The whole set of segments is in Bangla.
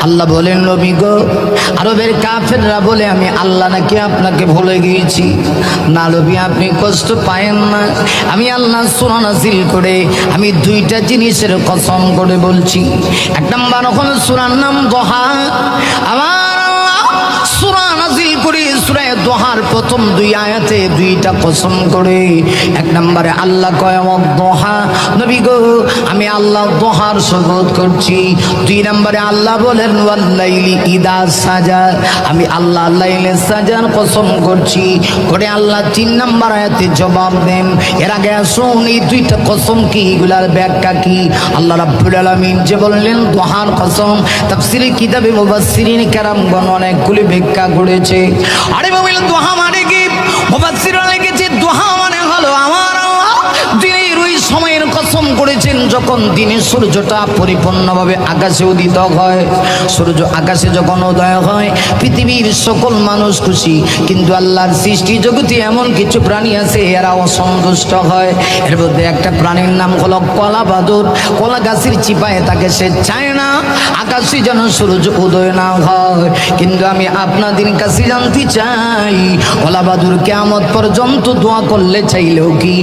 আল্লাহ বলেন নবী গো, আরবের কাফেররা বলে আমি আল্লাহ নাকি আপনাকে ভুলে গিয়েছি। না নবী, আপনি কষ্ট পায়েন না। আমি আল্লাহ সূরা নাযিল করে আমি দুইটা জিনিসের কসম করে বলছি। এক নম্বর হলো সূরার নাম দোহা। আমার আল্লাহ সূরা নাযিল করে সূরা দোহার প্রথম দুই আয়াতে দুইটা কসম করে। এক নম্বরে আল্লাহ কয় দোহা, নবী গো আমি আল্লাহ দোহার শপথ করছি। দুই নম্বরে আল্লাহ বলেন ওয়াল্লাইলি ইদা সাজা, আমি আল্লাহ লাইলে সাজার কসম করছি করে আল্লাহ তিন নম্বর আয়াতে জবাব দেন। এর আগে আসুন এই দুইটা কসম কি, এগুলার ব্যাখ্যা কি। আল্লাহ রাব্বুল আলামিন যে বললেন দোহার কসম, তাফসীরে কিতাবে মুফাসসিরিন কেরামগণ অনেকগুলি ব্যাখ্যা করেছে। আরে মুমিন, দোহা মানে কি? মুফাসসিররা লিখেছে দোহা মানে হলো আমার আল্লাহ দিনের ওই সময়ের কসম করেছেন যখন দিনের সূর্যটা পরিপূর্ণভাবে আকাশে উদিত হয়। সূর্য আকাশে যখন উদয় হয় পৃথিবীর সকল মানুষ খুশি, কিন্তু আল্লাহর সৃষ্টি জগতে এমন কিছু প্রাণী আছে এরা অসন্তুষ্ট হয়। এর মধ্যে একটা প্রাণীর নাম হলো কলা বাদুর। কলা গাছের চিপায় তাকে সে চায় না আকাশে যেন সূর্য উদয় না হয়। কিন্তু আমি আপনাদের কাছে জানতে চাই, কলা বাদুর কিয়ামত পর্যন্ত দোয়া করলে চাইলেও কি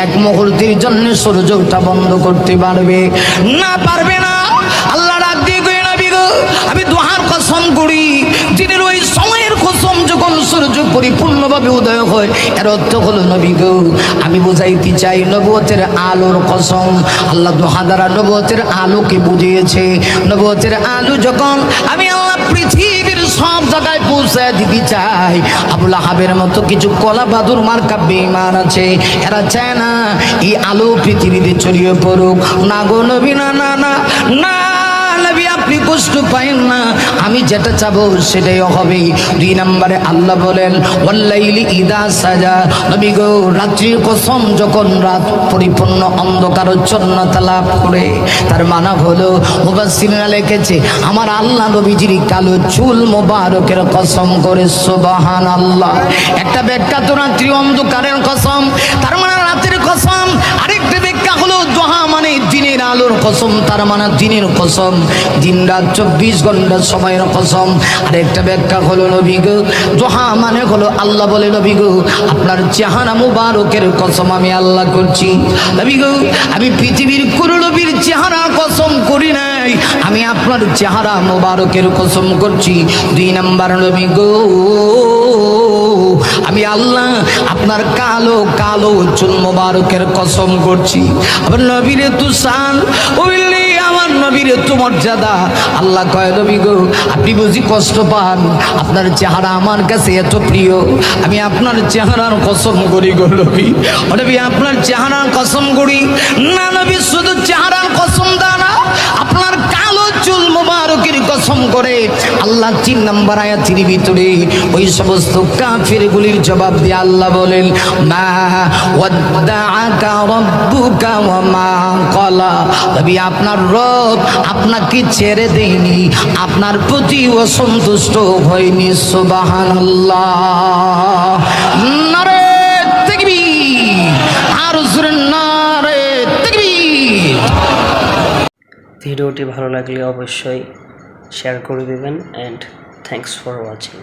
এক মুহূর্তের জন্য সূর্যটা বন্ধ করতে পারবে? না, পারবে না। আল্লাহ ডাক দিয়ে কই নবী গো, আমি দোহার কসম করি দিনের ওই সময়ের কসম যখন সূর্য পরিপূর্ণভাবে উদয় হয়। এর অর্থ হলো নবী গো আমি বুঝাইতে চাই নবুয়তের আলোর কসম। আল্লাহ দোহা দ্বারা নবুয়তের আলোকে বুঝিয়েছে। নবুয়তের আলো যখন আমি আল্লাহ পৃথিবীর সব জায়গায় পৌঁছায় দিতে চাই, আবুল আহাবের মতো কিছু কলা বাদুর মার্কা বেঈমান আছে, এরা চায় না এই আলো পৃথিবীতে ছড়িয়ে পড়ুক। না গো নবী, না না না না নবী, আপনি কষ্ট পায়েন না, আমি যেটা চাবো সেটাই হবে। দুই নম্বরে আল্লাহ বলেন ওয়াল্লাইলি ইদা সাজা, নবী গো রাত্রির কসম যখন রাত পরিপূর্ণ অন্ধকারাচ্ছন্নতা লাভ করে। তার মানে হলো মুফাসসিররা লিখেছে আমার আল্লাহ নবীজির কালো চুল মোবারকের কসম করে সুবহানাল্লাহ। একটা ব্যাখ্যা তো রাত্রি অন্ধকারের কসম, তার মানে রাতের কসম। আরেকটা ব্যাখ্যা হলো দোহা মানে দিনের আলোর কসম, তার মানে দিনের কসম, দিন রাত 24 ঘন্টা সময়ের কসম। আরেকটা ব্যাখ্যা হলো নবী গো দোহা মানে হলো আল্লাহ বলে নবী গো আপনার চেহারা মুবারকের কসম আমি আল্লাহ করছি। নবী গো আমি পৃথিবীর কোন নবীর চেহারা কসম করি নাই, আমি আপনার চেহারা মুবারকের কসম করছি। দুই নাম্বার নবী গো আমি আল্লাহ আপনার কালো কালো চুল মোবারকের কসম করছি। আবার নবীরে তুষান ওইলি আমার নবীরে তো মর্যাদা। আল্লাহ কয় নবী গো আপনি বুঝি কষ্ট পান, আপনার চেহারা আমার কাছে এত প্রিয়, আমি আপনার চেহারার কসম করি গো নবী। নবী আপনার চেহারার কসম করি। না নবী, শুধু চেহারার কসম দাও না, আপনার কালো চুল মোবারকের কসম করে আল্লাহ 3 নম্বর আয়াতের ভিতরে ওই সমস্ত কাফিরগুলির জবাব দিয়ে আল্লাহ বলেন মা ওয়াদ্দাআকা রাব্বুকা ওয়া মা ক্বালা, নবী আপনার রব আপনাকে ছেড়ে দেয়নি, আপনার প্রতি অসন্তুষ্ট হয়নি। সুবহানাল্লাহ। নারে তাকবীর, আর জোরে নারে তাকবীর। ভিডিওটি ভালো লাগলে অবশ্যই শেয়ার করে দেবেন, অ্যান্ড থ্যাঙ্কস ফর ওয়াচিং।